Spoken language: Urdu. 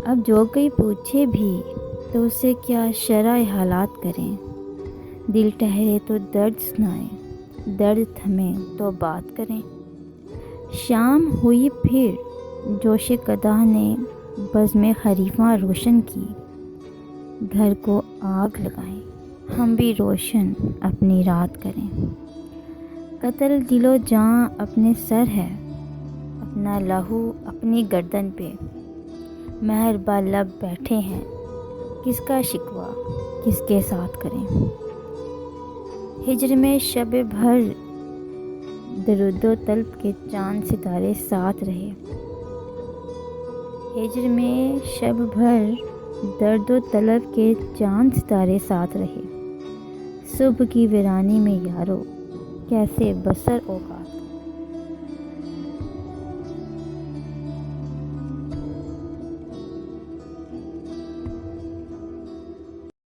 اب جو کوئی پوچھے بھی تو اسے کیا شرح حالات کریں، دل ٹھہرے تو درد سنائیں، درد تھمے تو بات کریں۔ شام ہوئی پھر جوش قدح نے بزم خریفاں روشن کی، گھر کو آگ لگائیں ہم بھی روشن اپنی رات کریں۔ قتل دل و جاں اپنے سر ہے، اپنا لہو اپنی گردن پہ، مہر با لب بیٹھے ہیں، کس کا شکوہ کس کے ساتھ کریں۔ ہجر میں شب بھر درد و طلب کے چاند ستارے ساتھ رہے، ہجر میں شب بھر درد و طلب کے چاند ستارے ساتھ رہے۔ صبح کی ویرانی میں یارو کیسے بسر اوقات